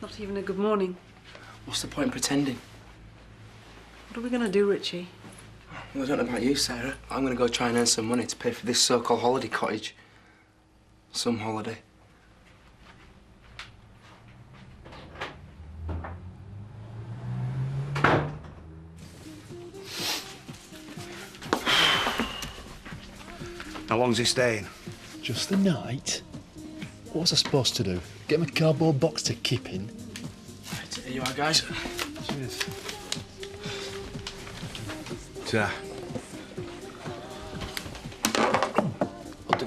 Not even a good morning. What's the point in pretending? What are we going to do, Richie? Well, I don't know about you, Sarah. I'm going to go try and earn some money to pay for this so-called holiday cottage. Some holiday. How long's he staying? Just the night? What's I supposed to do? Get him a cardboard box to keep in? Right, here you are, guys. Cheers. Ta.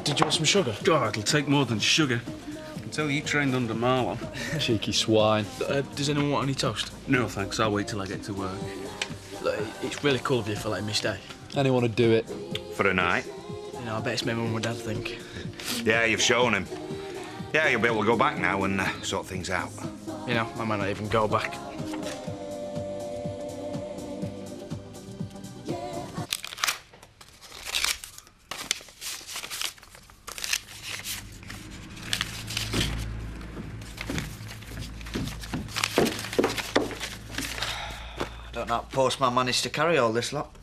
Did you want some sugar? Oh, it'll take more than sugar. Until you trained under Marlon. Cheeky swine. Does anyone want any toast? No, thanks. I'll wait till I get to work. Look, it's really cool of you for letting me stay. Anyone would do it. For a night? You know, I bet it's my mum and dad think. Yeah, you've shown him. Yeah, you'll be able to go back now and sort things out. You know, I might not even go back. I don't know how postman managed to carry all this lot.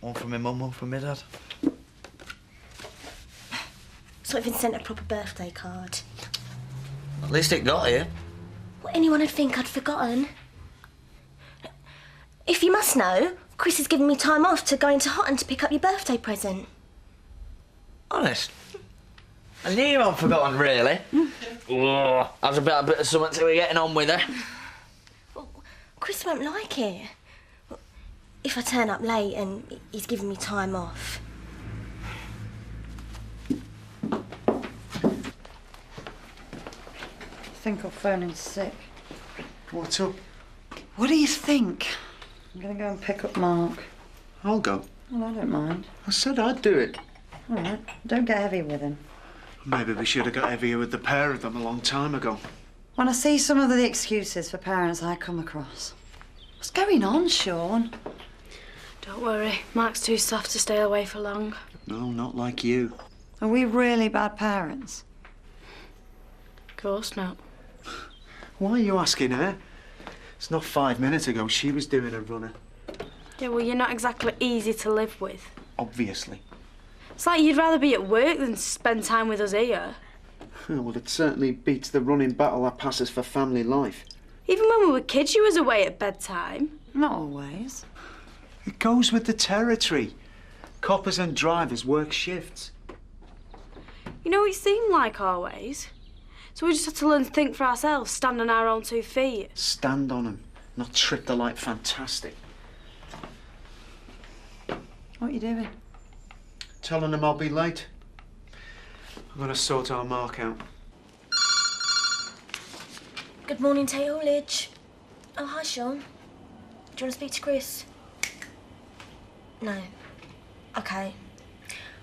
One from my mum, one from my dad. It's not even sent a proper birthday card. At least it got here. Well, anyone would think I'd forgotten. If you must know, Chris has given me time off to go into Hotton to pick up your birthday present. Honest? I knew you hadn't forgotten, really. Oh, I was about a bit of something to be getting on with her. Well, Chris won't like it. Well, if I turn up late and he's giving me time off. I think I'll phone in sick. What's up? What do you think? I'm gonna go and pick up Mark. I'll go. Well, I don't mind. I said I'd do it. All right, don't get heavy with him. Maybe we should have got heavier with the pair of them a long time ago. When I see some of the excuses for parents I come across. What's going on, Sean? Don't worry, Mark's too soft to stay away for long. No, not like you. Are we really bad parents? Of course not. Why are you asking her? It's not 5 minutes ago she was doing a runner. Yeah, well, you're not exactly easy to live with. Obviously. It's like you'd rather be at work than spend time with us here. Well, it certainly beats the running battle that passes for family life. Even when we were kids, you was away at bedtime. Not always. It goes with the territory. Coppers and drivers work shifts. You know, it seemed like always. So we just had to learn to think for ourselves, stand on our own 2 feet. Stand on 'em, not trip the light fantastic. What are you doing? Telling them I'll be late. I'm gonna sort our Mark out. Good morning, Taylage. Oh, hi, Sean. Do you want to speak to Chris? No. OK.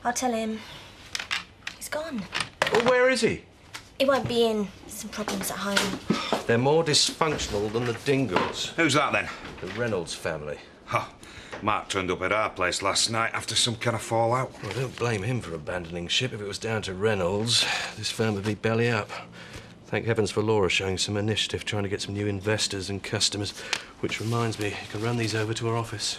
I'll tell him. He's gone. Well, where is he? He won't be in. Some problems at home. They're more dysfunctional than the Dingles. Who's that, then? The Reynolds family. Ha! Mark turned up at our place last night after some kind of fallout. Well, I don't blame him for abandoning ship. If it was down to Reynolds, this firm would be belly up. Thank heavens for Laura showing some initiative, trying to get some new investors and customers. Which reminds me, you can run these over to our office.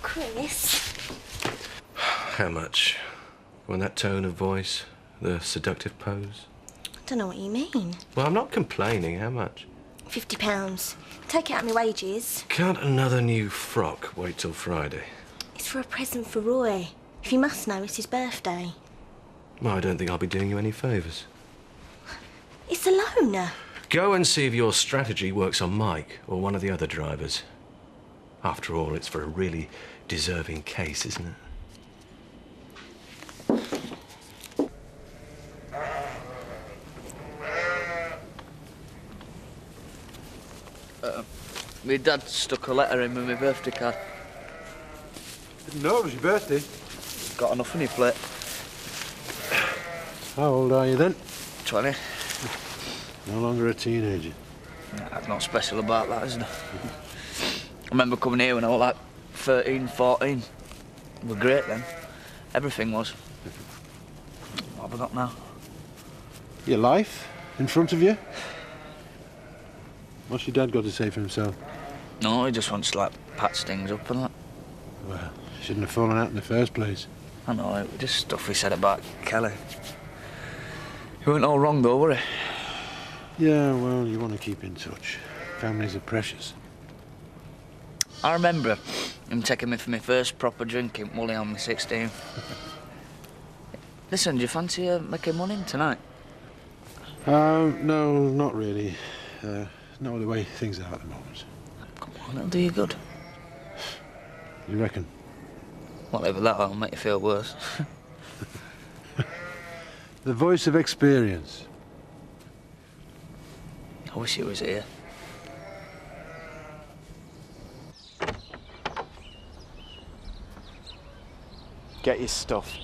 Chris? How much? Well, that tone of voice, the seductive pose. I don't know what you mean. Well, I'm not complaining. How much? £50. Take it out of my wages. Can't another new frock wait till Friday? It's for a present for Roy. If you must know, it's his birthday. Well, I don't think I'll be doing you any favours. It's a loan. Go and see if your strategy works on Mike or one of the other drivers. After all, it's for a really deserving case, isn't it? My dad stuck a letter in with my birthday card. Didn't know it was your birthday. Got enough on your plate. How old are you then? 20. No longer a teenager. That's not special about that, isn't it? I remember coming here when I was like 13, 14. We were great then. Everything was. What have I got now? Your life in front of you? What's your dad got to say for himself? No, he just wants to, like, patch things up and that. Well, shouldn't have fallen out in the first place. I know, it was just stuff he said about Kelly. He weren't all wrong, though, were he? Yeah, well, you want to keep in touch. Families are precious. I remember him taking me for my first proper drink in Woolley on my 16th. Listen, do you fancy making money tonight? No, not really. Not the way things are at the moment. Come on, it'll do you good. You reckon? Whatever that will make you feel worse. The voice of experience. I wish he was here. Get your stuff.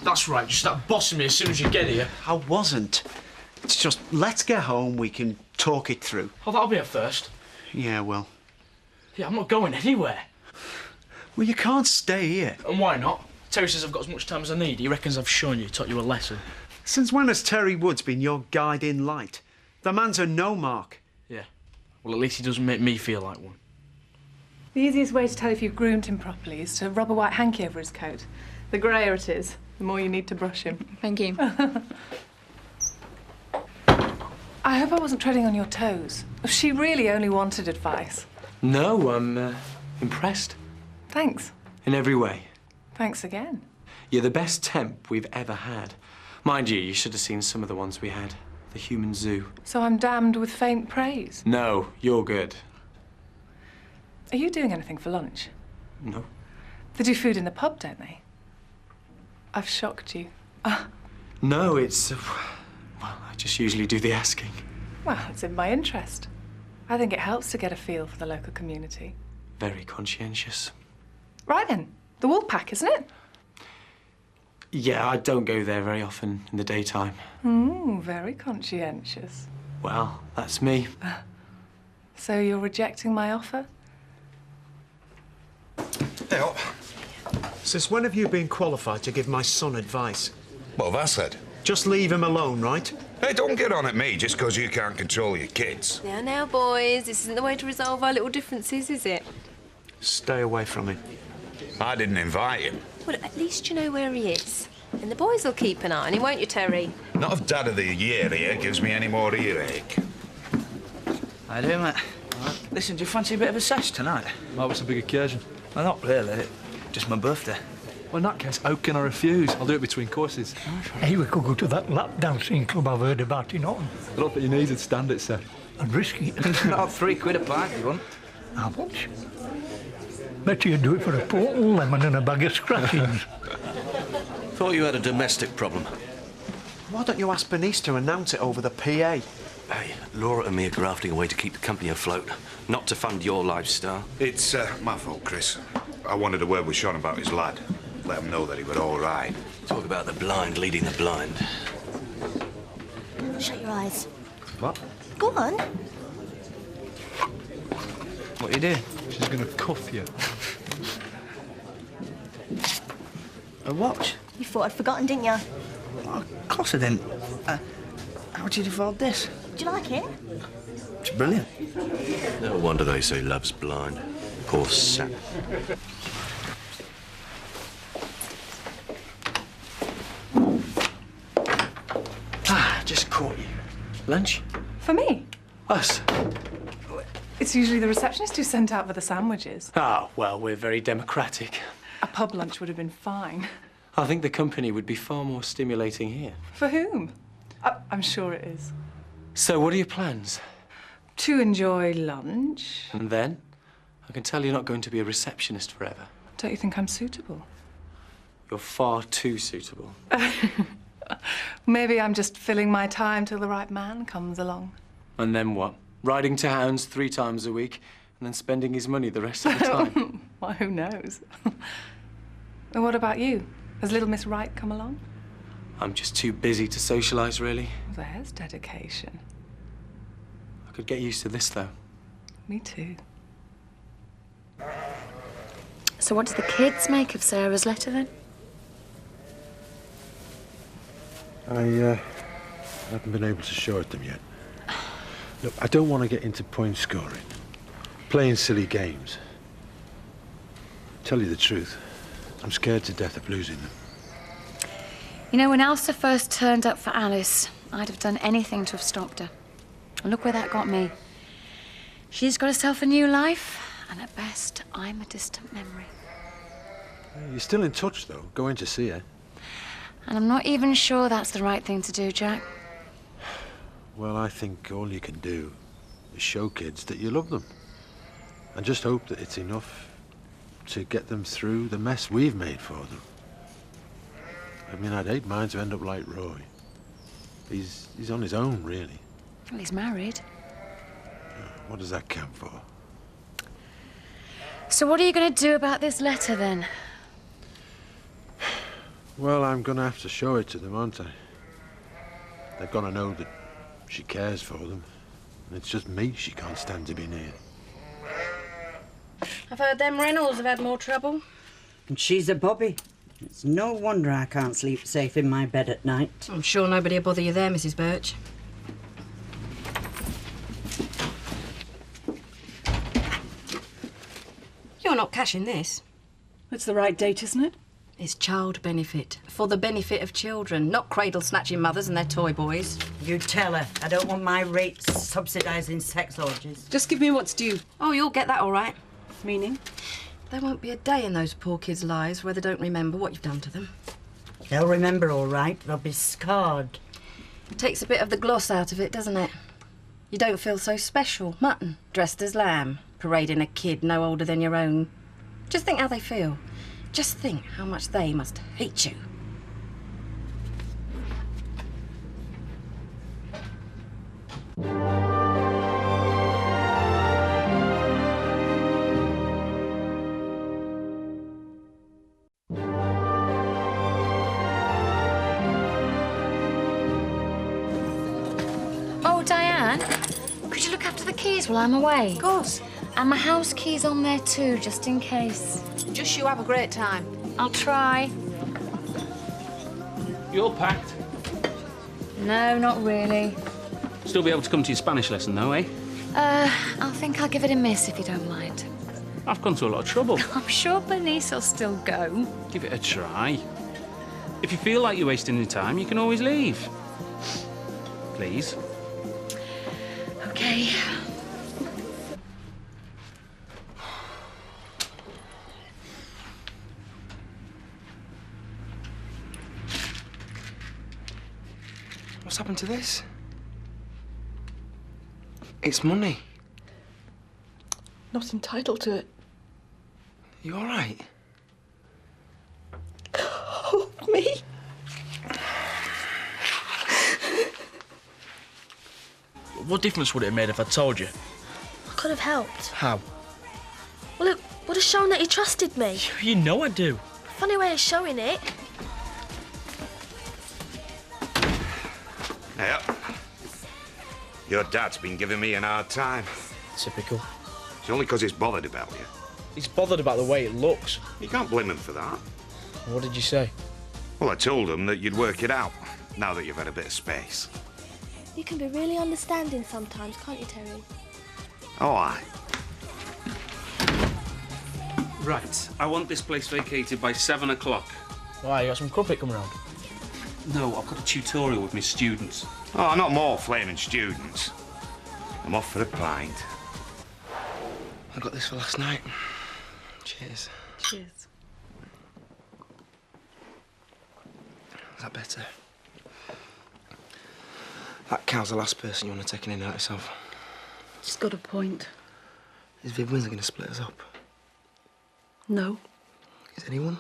That's right, just start bossing me as soon as you get here. I wasn't. It's just, let's get home, we can talk it through. Oh, that'll be a first. Yeah, well. Yeah, I'm not going anywhere. Well, you can't stay here. And why not? Terry says I've got as much time as I need. He reckons I've shown you, taught you a lesson. Since when has Terry Woods been your guiding light? The man's a no-mark. Yeah. Well, at least he doesn't make me feel like one. The easiest way to tell if you've groomed him properly is to rub a white hanky over his coat. The greyer it is, the more you need to brush him. Thank you. I hope I wasn't treading on your toes. She really only wanted advice. No, I'm impressed. Thanks. In every way. Thanks again. You're the best temp we've ever had. Mind you, you should have seen some of the ones we had. The human zoo. So I'm damned with faint praise. No, you're good. Are you doing anything for lunch? No. They do food in the pub, don't they? I've shocked you. No, it's... well, I just usually do the asking. Well, it's in my interest. I think it helps to get a feel for the local community. Very conscientious. Right then, the Woolpack, isn't it? Yeah, I don't go there very often in the daytime. Very conscientious. Well, that's me. So you're rejecting my offer? Help. Since when have you been qualified to give my son advice? What have I said? Just leave him alone, right? Hey, don't get on at me just because you can't control your kids. Now, boys, this isn't the way to resolve our little differences, is it? Stay away from him. I didn't invite him. Well, at least you know where he is. And the boys will keep an eye on him, won't you, Terry? Not if Dad of the Year here gives me any more earache. I do, mate. Listen, do you fancy a bit of a sesh tonight? Oh, it's a big occasion. Well, not really. Just my birthday. Well, in that case, how can I refuse? I'll do it between courses. Hey, we could go to that lap dancing club I've heard about in Otten. I don't think your knees would stand it, sir. And risky. Not £3 a pint, you want? How much? Bet you'd do it for a port lemon and a bag of scratchings. Thought you had a domestic problem. Why don't you ask Bernice to announce it over the PA? Hey, Laura and me are grafting away to keep the company afloat, not to fund your lifestyle. It's my fault, Chris. I wanted a word with Sean about his lad. Let him know that he was all right. Talk about the blind leading the blind. Shut your eyes. What? Go on. What are you doing? She's going to cuff you. A watch? You thought I'd forgotten, didn't you? Oh, of course I didn't. How did you afford this? Do you like it? It's brilliant. No wonder they say love's blind. Poor sap. Just caught you. Lunch? For me? Us. It's usually the receptionist who's sent out for the sandwiches. Ah, well, we're very democratic. A pub lunch would have been fine. I think the company would be far more stimulating here. For whom? I'm sure it is. So, what are your plans? To enjoy lunch. And then? I can tell you're not going to be a receptionist forever. Don't you think I'm suitable? You're far too suitable. Maybe I'm just filling my time till the right man comes along. And then what? Riding to hounds 3 times a week and then spending his money the rest of the time. Well, who knows? And what about you? Has little Miss Wright come along? I'm just too busy to socialise, really. There's dedication. I could get used to this, though. Me too. So what do the kids make of Sarah's letter, then? I haven't been able to show it them yet. Look, I don't want to get into point scoring, playing silly games. Tell you the truth, I'm scared to death of losing them. You know, when Elsa first turned up for Alice, I'd have done anything to have stopped her. And look where that got me. She's got herself a new life, and at best, I'm a distant memory. You're still in touch, though, going to see her. And I'm not even sure that's the right thing to do, Jack. Well, I think all you can do is show kids that you love them. And just hope that it's enough to get them through the mess we've made for them. I mean, I'd hate mine to end up like Roy. He's on his own, really. Well, he's married. What does that count for? So what are you going to do about this letter, then? Well, I'm going to have to show it to them, aren't I? They've got to know that she cares for them. And it's just me she can't stand to be near. I've heard them Reynolds have had more trouble. And she's a bobby. It's no wonder I can't sleep safe in my bed at night. I'm sure nobody will bother you there, Mrs. Birch. You're not cashing this. It's the right date, isn't it? It's child benefit. For the benefit of children, not cradle-snatching mothers and their toy boys. You tell her. I don't want my rates subsidising sex orgies. Just give me what's due. Oh, you'll get that all right. Meaning? There won't be a day in those poor kids' lives where they don't remember what you've done to them. They'll remember all right. They'll be scarred. It takes a bit of the gloss out of it, doesn't it? You don't feel so special. Mutton, dressed as lamb, parading a kid no older than your own. Just think how they feel. Just think how much they must hate you. Oh, Diane, could you look after the keys while I'm away? Of course. And my house key's on there too, just in case. Just you have a great time. I'll try. You all packed? No, not really. Still be able to come to your Spanish lesson, though, eh? I think I'll give it a miss if you don't mind. I've gone to a lot of trouble. I'm sure Bernice will still go. Give it a try. If you feel like you're wasting your time, you can always leave. Please. Okay. What's happened to this? It's money. Not entitled to it. You all right? Oh, me? What difference would it have made if I told you? I could have helped. How? Well, it would have shown that he trusted me. You know I do. Funny way of showing it. Yep. Your dad's been giving me an hard time. Typical. It's only because he's bothered about you. He's bothered about the way it looks. You can't blame him for that. What did you say? Well, I told him that you'd work it out, now that you've had a bit of space. You can be really understanding sometimes, can't you, Terry? Oh, aye. Right, I want this place vacated by 7 o'clock. Why, you got some crumpet coming round? No, I've got a tutorial with my students. Oh, not more flaming students. I'm off for a pint. I got this for last night. Cheers. Cheers. Is that better? That cow's the last person you want to take any notice of. She's got a point. Is Viv Windsor going to split us up? No. Is anyone?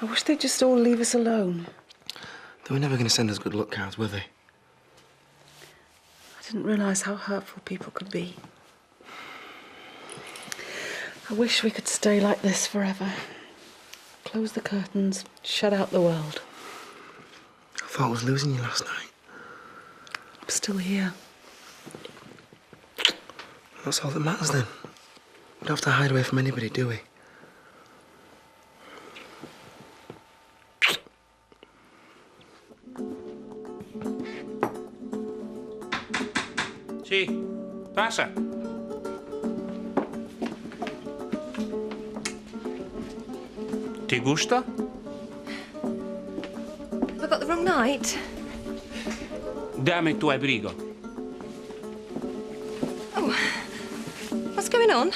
I wish they'd just all leave us alone. They were never going to send us good luck cards, were they? I didn't realise how hurtful people could be. I wish we could stay like this forever. Close the curtains, shut out the world. I thought I was losing you last night. I'm still here. That's all that matters then. don't have to hide away from anybody, do we? Sì, passa. Ti gusta? Have I got the wrong night? Dame tu abrigo. Oh, what's going on?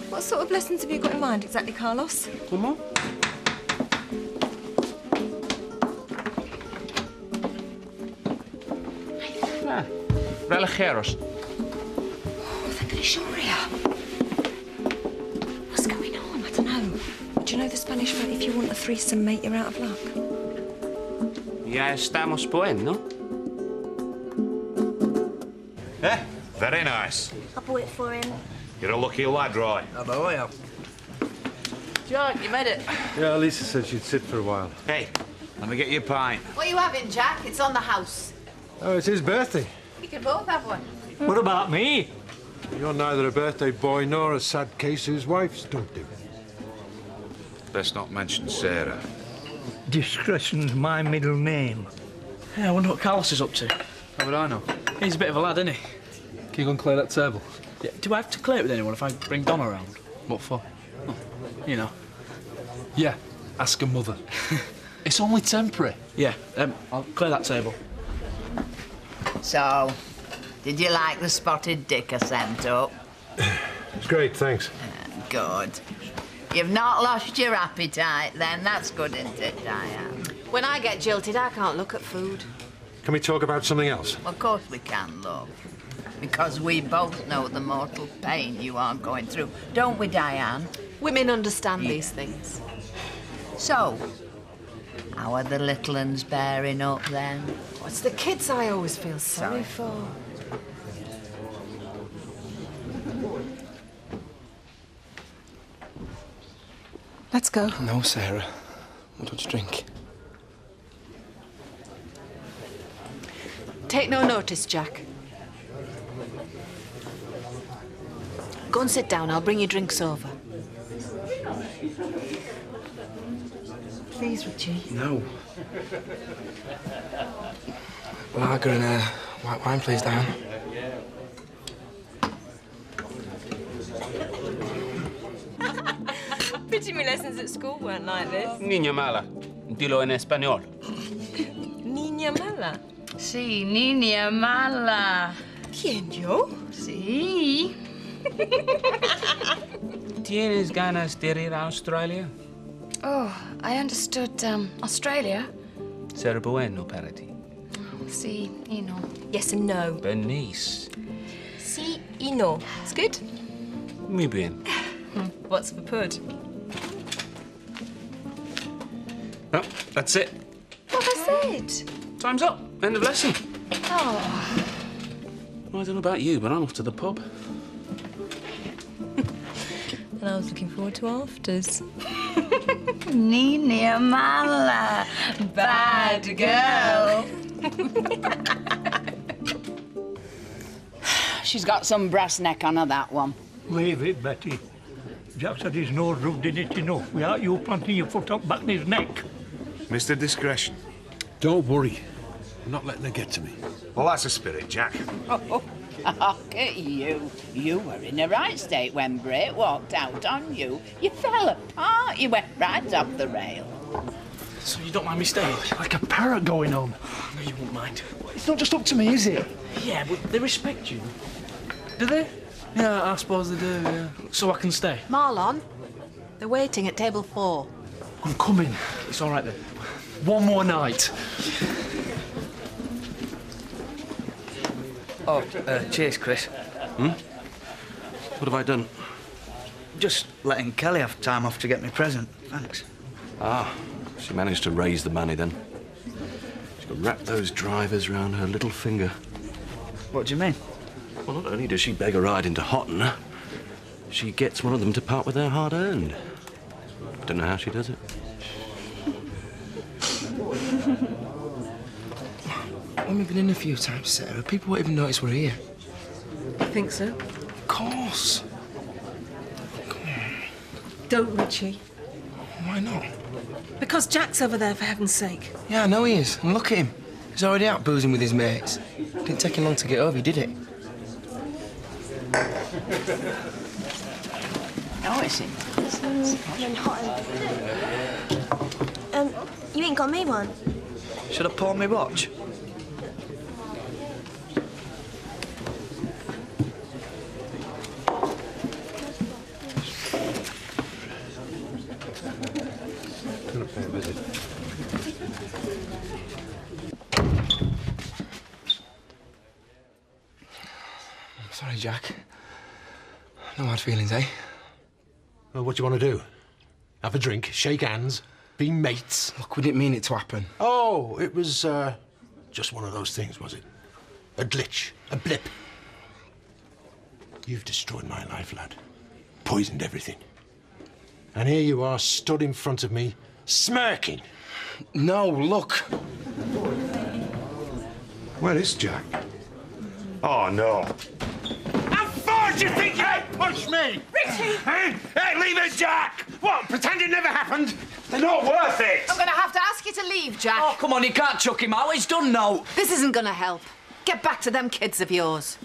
What sort of lessons have you got in mind exactly, Carlos? ¿Cómo? Ah, relajeros. Oh, they're going to show here. What's going on? I don't know. Do you know the Spanish for if you want a threesome, mate, you're out of luck? Ya estamos bueno. Eh? Very nice. I bought it for him. You're a lucky lad, Roy. Hello, yeah. Jack, you made it. Yeah, Lisa said she'd sit for a while. Hey, let me get you a pint. What are you having, Jack? It's on the house. Oh, it's his birthday. You can both have one. What about me? You're neither a birthday boy nor a sad case whose wife's dumped him. Best not mention Sarah. Discretion's my middle name. Yeah, I wonder what Carlos is up to. How would I know? He's a bit of a lad, isn't he? Can you go and clear that table? Yeah, do I have to clear it with anyone if I bring Dom around? What for? Oh, you know. Yeah, ask her mother. It's only temporary. Yeah, I'll clear that table. So, did you like the spotted dick I sent up? It's great, thanks. Good. You've not lost your appetite, then. That's good, isn't it, Diane? When I get jilted, I can't look at food. Can we talk about something else? Of course we can, love. Because we both know the mortal pain you are going through. Don't we, Diane? Women understand these things. So, how are the little uns bearing up, then? It's the kids I always feel sorry for. Let's go. No, Sarah. What don't you drink? Take no notice, Jack. Go and sit down. I'll bring you drinks over. Please, Richie. No. Lager and white wine, please, Diane. Pity my lessons at school weren't like this. Niña mala. Dilo en español. Niña mala. Sí, niña mala. ¿Quién, yo? Sí. ¿Tienes ganas de ir a Australia? Oh, I understood, Australia. Ser bueno para ti. Sí y no. Yes and no. Bernice. Sí y no. It's good. Muy bien. What's for pud? Oh, that's it. What have I said? Time's up. End of lesson. Oh. Well, I don't know about you, but I'm off to the pub. And I was looking forward to afters. Niña mala. Bad girl. She's got some brass neck on her, that one. Leave it, Betty. Jack said his nose rubbed in it enough without you planting your foot up back in his neck. Mr. Discretion. Don't worry. I'm not letting her get to me. Well, that's a spirit, Jack. Oh, look at you. You were in a right state when Brit walked out on you. You fell apart. You went right off the rail. So you don't mind me staying? Like a parrot going on. No, you won't mind. It's not just up to me, is it? Yeah, but they respect you. Do they? Yeah, I suppose they do, yeah. So I can stay? Marlon, they're waiting at table 4. I'm coming. It's all right then. One more night. Oh, cheers, Chris. What have I done? Just letting Kelly have time off to get me present. Thanks. Ah, she managed to raise the money then. She could wrap those drivers round her little finger. What do you mean? Well, not only does she beg a ride into Houghton, she gets one of them to part with their hard-earned. Don't know how she does it. When we've been in a few times, Sarah, people won't even notice we're here. You think so? Of course. Come on. Don't, Richie. Why not? Because Jack's over there, for heaven's sake. Yeah, I know he is. And look at him. He's already out boozing with his mates. Didn't take him long to get over, did it? Oh, is it? You ain't got me one. Should I pawn me watch? Gonna pay a visit. I'm sorry, Jack. No hard feelings, eh? Well, what do you want to do? Have a drink, shake hands, be mates? Look, we didn't mean it to happen. Oh, it was just one of those things, was it? A glitch, a blip. You've destroyed my life, lad. Poisoned everything. And here you are, stood in front of me, smirking. No, look. Where is Jack? Oh, no. How far do you think you push me? Richie! Hey, leave it, Jack! What, pretend it never happened? They're not worth it! I'm going to have to ask you to leave, Jack. Oh, come on, you can't chuck him out. It's done now. This isn't going to help. Get back to them kids of yours.